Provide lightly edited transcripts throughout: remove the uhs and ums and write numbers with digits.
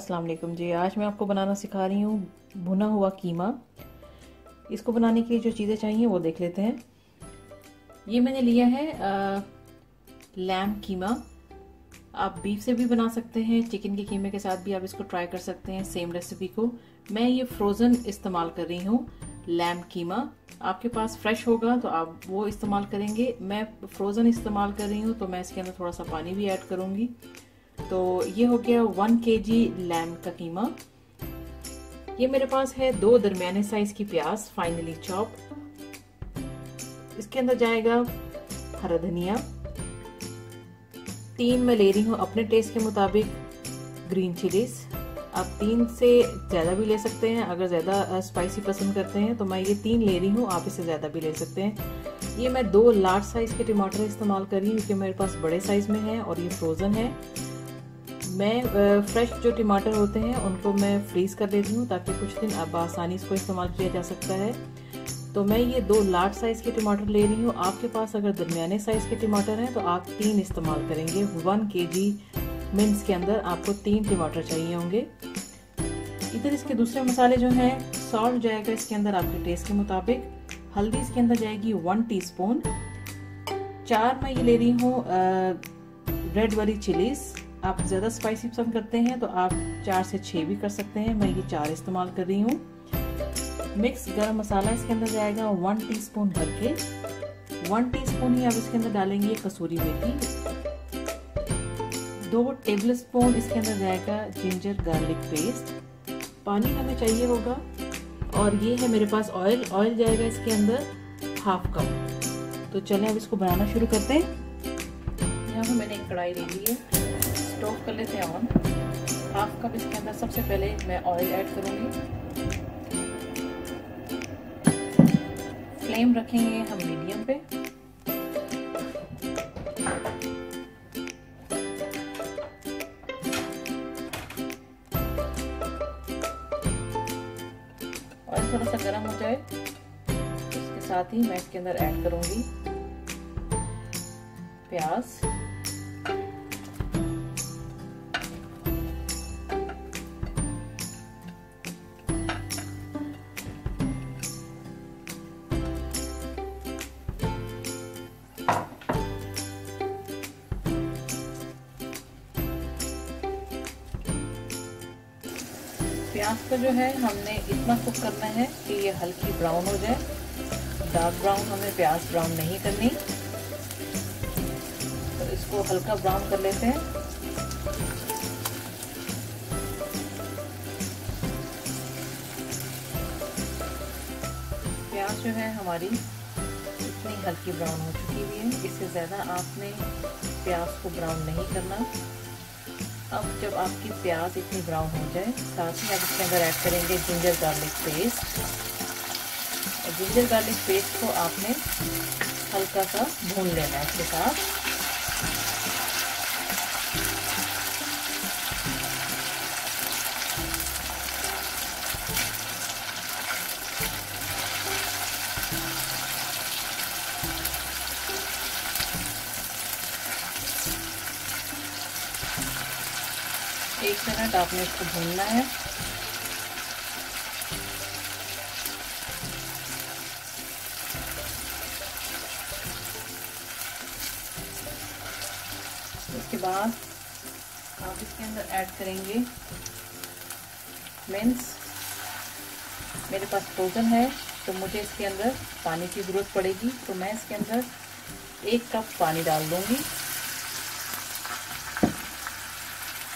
अस्सलाम वालेकुम जी। आज मैं आपको बनाना सिखा रही हूँ भुना हुआ कीमा। इसको बनाने के लिए जो चीज़ें चाहिए वो देख लेते हैं। ये मैंने लिया है लैम्ब कीमा। आप बीफ से भी बना सकते हैं, चिकन के कीमे के साथ भी आप इसको ट्राई कर सकते हैं सेम रेसिपी को। मैं ये फ्रोज़न इस्तेमाल कर रही हूँ लैम्ब कीमा। आपके पास फ्रेश होगा तो आप वो इस्तेमाल करेंगे। मैं फ्रोज़न इस्तेमाल कर रही हूँ तो मैं इसके अंदर थोड़ा सा पानी भी ऐड करूँगी। तो ये हो गया 1 kg लैम्ब का कीमा। ये मेरे पास है 2 दरमियाने साइज की प्याज फाइनली चॉप। इसके अंदर जाएगा हरा धनिया। 3 मैं ले रही हूँ अपने टेस्ट के मुताबिक ग्रीन चिलीज। आप 3 से ज़्यादा भी ले सकते हैं, अगर ज़्यादा स्पाइसी पसंद करते हैं तो मैं ये 3 ले रही हूँ, आप इससे ज़्यादा भी ले सकते हैं। ये मैं 2 लार्ज साइज के टमाटर इस्तेमाल कर रही हूँ क्योंकि मेरे पास बड़े साइज में है और ये फ्रोज़न है। मैं फ्रेश जो टमाटर होते हैं उनको मैं फ्रीज कर देती हूँ ताकि कुछ दिन अब आसानी इसको इस्तेमाल किया जा सकता है। तो मैं ये 2 लार्ज साइज के टमाटर ले रही हूँ। आपके पास अगर दरमियाने साइज के टमाटर हैं तो आप 3 इस्तेमाल करेंगे। 1 kg मिन्स के अंदर आपको 3 टमाटर चाहिए होंगे। इधर इसके दूसरे मसाले जो हैं, सॉल्ट जाएगा इसके अंदर आपके टेस्ट के मुताबिक। हल्दी इसके अंदर जाएगी 1 टीस्पून। 4 मैं ये ले रही हूँ रेड वाली चिलीज। आप ज़्यादा स्पाइसी पसंद करते हैं तो आप 4 से 6 भी कर सकते हैं, मैं ये 4 इस्तेमाल कर रही हूँ। मिक्स गरम मसाला इसके अंदर जाएगा 1 टीस्पून भर के। 1 टीस्पून ही आप इसके अंदर डालेंगे कसूरी मेथी। 2 टेबल स्पून इसके अंदर जाएगा जिंजर गार्लिक पेस्ट। पानी हमें चाहिए होगा। और ये है मेरे पास ऑयल। ऑयल जाएगा इसके अंदर 1/2 कप। तो चलें अब इसको बनाना शुरू करते हैं। यहाँ पर मैंने एक कढ़ाई ले ली है, स्टोव कर लेते हैं ऑन। 1/2 कप इसके अंदर सबसे पहले मैं ऑयल ऐड करूंगी। फ्लेम रखेंगे हम मीडियम पे। ऑयल थोड़ा सा गर्म हो जाए इसके साथ ही मैं इसके अंदर ऐड करूंगी प्याज। प्याज को जो है हमने इतना कुक करना है कि ये हल्की ब्राउन हो जाए। डार्क ब्राउन हमें प्याज ब्राउन नहीं करनी। तो इसको हल्का ब्राउन कर लेते हैं। प्याज जो है हमारी इतनी हल्की ब्राउन हो चुकी हुई है, इससे ज़्यादा आपने प्याज को ब्राउन नहीं करना। अब जब आपकी प्याज इतनी ब्राउन हो जाए, साथ ही आप इसके अंदर ऐड करेंगे ginger garlic paste. Ginger garlic paste को आपने हल्का सा भून लेना है इसके साथ। एक मिनट आपने इसको भूनना है। उसके बाद आप इसके अंदर ऐड करेंगे मिन्स। मेरे पास फ्रोज़न है तो मुझे इसके अंदर पानी की ज़रूरत पड़ेगी, तो मैं इसके अंदर 1 कप पानी डाल दूंगी।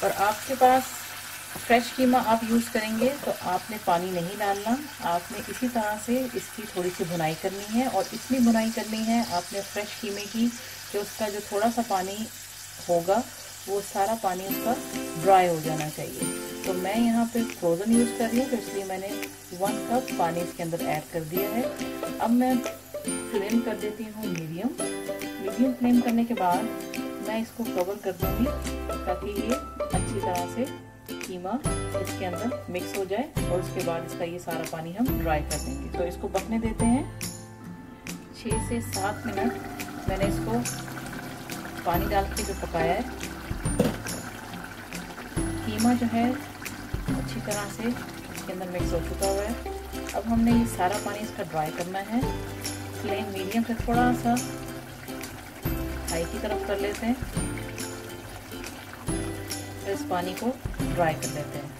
और आपके पास फ्रेश कीमा आप यूज़ करेंगे तो आपने पानी नहीं डालना। आपने इसी तरह से इसकी थोड़ी सी भुनाई करनी है और इतनी भुनाई करनी है आपने फ्रेश कीमे की कि उसका जो थोड़ा सा पानी होगा वो सारा पानी उसका ड्राई हो जाना चाहिए। तो मैं यहाँ पे फ्रोज़न यूज़ कर रही हूँ तो इसलिए मैंने 1 कप पानी इसके अंदर ऐड कर दिया है। अब मैं फ्लेम कर देती हूँ मीडियम फ्लेम करने के बाद मैं इसको कवर कर दूँगी ताकि ये अच्छी तरह से कीमा इसके अंदर मिक्स हो जाए। और उसके बाद इसका ये सारा पानी हम ड्राई कर देंगे। तो इसको पकने देते हैं 6 से 7 मिनट। मैंने इसको पानी डाल के जो पकाया है, कीमा जो है अच्छी तरह से इसके अंदर मिक्स हो चुका हुआ है। अब हमने ये सारा पानी इसका ड्राई करना है। फ्लेम मीडियम से थोड़ा सा हाई की तरफ कर लेते हैं, फिर इस पानी को ड्राई कर लेते हैं।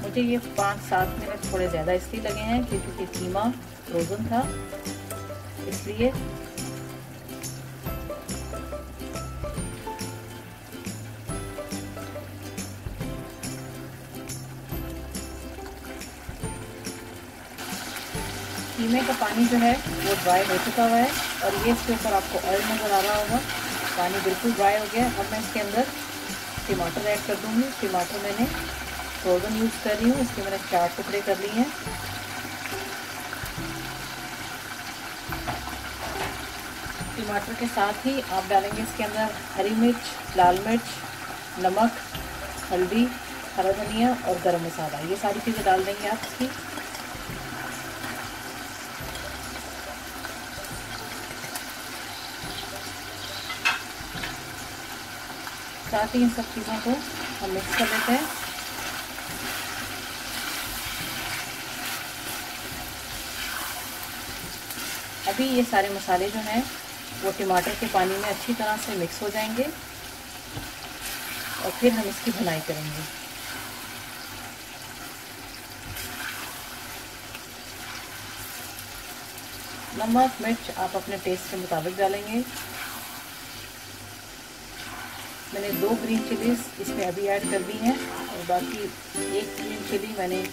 मुझे ये 5-7 मिनट थोड़े ज़्यादा इसलिए लगे हैं क्योंकि कीमा फ्रोज़न था, इसलिए। कीमे का पानी जो है वो ड्राई हो चुका हुआ है और ये इसके ऊपर आपको ऑयल नज़र आ रहा होगा। पानी बिल्कुल ड्राई हो गया। अब मैं इसके अंदर टमाटर ऐड कर दूँगी। टमाटर मैंने फ्रोज़न यूज़ कर रही हूँ, इसके मैंने 4 टुकड़े कर लिए हैं। टमाटर के साथ ही आप डालेंगे इसके अंदर हरी मिर्च, लाल मिर्च, नमक, हल्दी, हरा धनिया और गरम मसाला। ये सारी चीज़ें डाल देंगे आप इसकी। साथ ही इन सब चीज़ों को हम मिक्स कर लेते हैं। अभी ये सारे मसाले जो हैं वो टमाटर के पानी में अच्छी तरह से मिक्स हो जाएंगे और फिर हम इसकी भुनाई करेंगे। नमक मिर्च आप अपने टेस्ट के मुताबिक डालेंगे। मैंने 2 ग्रीन चिलीज इसमें अभी ऐड कर दी हैं और बाकी 1 ग्रीन चिली मैंने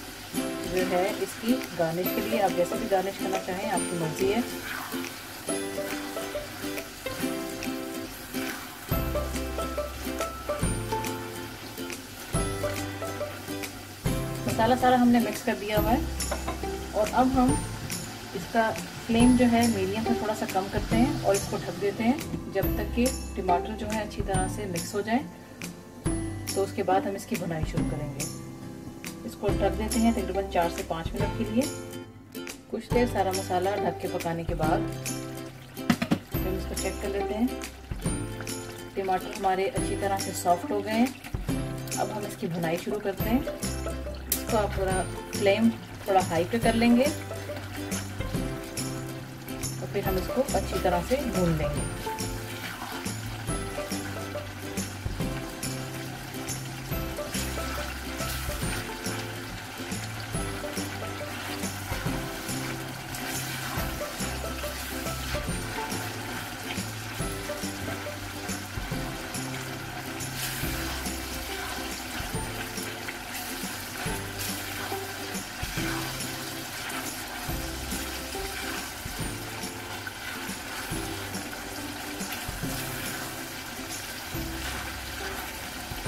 जो है इसकी गार्निश के लिए, आप जैसे भी गार्निश करना चाहें आपकी मर्जी है। मसाला सारा हमने मिक्स कर दिया हुआ है और अब हम इसका फ्लेम जो है मीडियम से थोड़ा सा कम करते हैं और इसको ढक देते हैं जब तक कि टमाटर जो है अच्छी तरह से मिक्स हो जाए। तो उसके बाद हम इसकी भुनाई शुरू करेंगे। इसको ढक देते हैं तकरीबन 4 से 5 मिनट के लिए। कुछ देर सारा मसाला ढक के पकाने के बाद हम इसको चेक कर लेते हैं। टमाटर हमारे अच्छी तरह से सॉफ्ट हो गए हैं। अब हम इसकी भुनाई शुरू करते हैं। इसको आप थोड़ा फ्लेम थोड़ा हाई पे कर लेंगे और फिर हम इसको अच्छी तरह से भून लेंगे।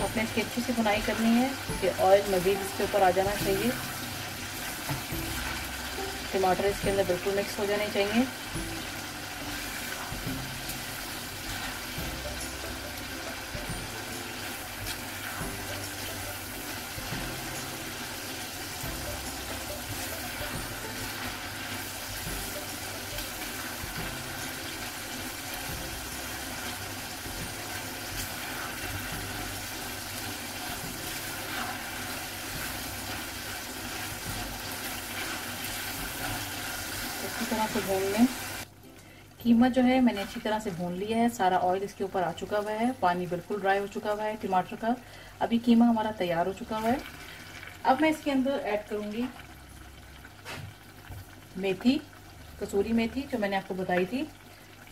आपने इसकी अच्छी सी भुनाई करनी है कि ऑयल मज़ीद इसके ऊपर आ जाना चाहिए। टमाटर इसके अंदर बिल्कुल मिक्स हो जाने चाहिए। अच्छी तरह से भून लें। कीमा जो है मैंने अच्छी तरह से भून लिया है। सारा ऑयल इसके ऊपर आ चुका हुआ है। पानी बिल्कुल ड्राई हो चुका हुआ है टमाटर का। अभी कीमा हमारा तैयार हो चुका हुआ है। अब मैं इसके अंदर ऐड करूंगी मेथी, कसूरी मेथी जो मैंने आपको बताई थी।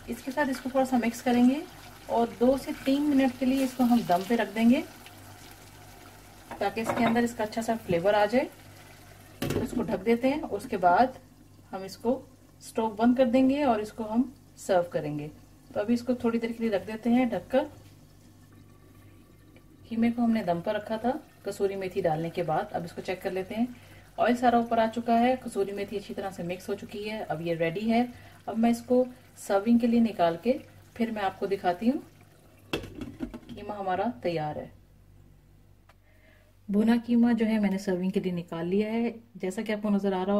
इसके साथ इसको थोड़ा सा मिक्स करेंगे और 2 से 3 मिनट के लिए इसको हम दम पे रख देंगे ताकि इसके अंदर इसका अच्छा सा फ्लेवर आ जाए। तो इसको ढक देते हैं। उसके बाद हम इसको स्टोव बंद कर देंगे और इसको हम सर्व करेंगे। तो अभी इसको थोड़ी देर के लिए रख देते हैं ढककर। कीमे को हमने दम पर रखा था कसूरी मेथी डालने के बाद। अब इसको चेक कर लेते हैं। ऑयल सारा ऊपर आ चुका है, कसूरी मेथी अच्छी तरह से मिक्स हो चुकी है। अब ये रेडी है। अब मैं इसको सर्विंग के लिए निकाल के फिर मैं आपको दिखाती हूँ। कीमा हमारा तैयार है। भुना कीमा जो है मैंने सर्विंग के लिए निकाल लिया है। जैसा कि आपको नजर आ रहा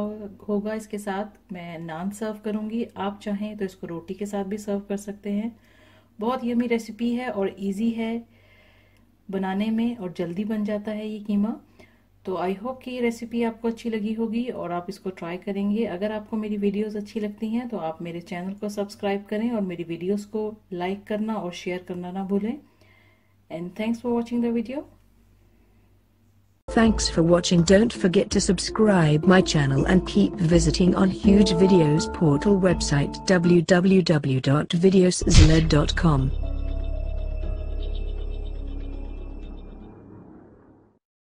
होगा, इसके साथ मैं नान सर्व करूंगी। आप चाहें तो इसको रोटी के साथ भी सर्व कर सकते हैं। बहुत यमी रेसिपी है और इजी है बनाने में और जल्दी बन जाता है ये कीमा। तो आई होप कि ये रेसिपी आपको अच्छी लगी होगी और आप इसको ट्राई करेंगे। अगर आपको मेरी वीडियोस अच्छी लगती हैं तो आप मेरे चैनल को सब्सक्राइब करें और मेरी वीडियोस को लाइक करना और शेयर करना ना भूलें। And thanks for watching the video. Thanks for watching. Don't forget to subscribe my channel and keep visiting on Huge Videos portal website www.videoszz.com.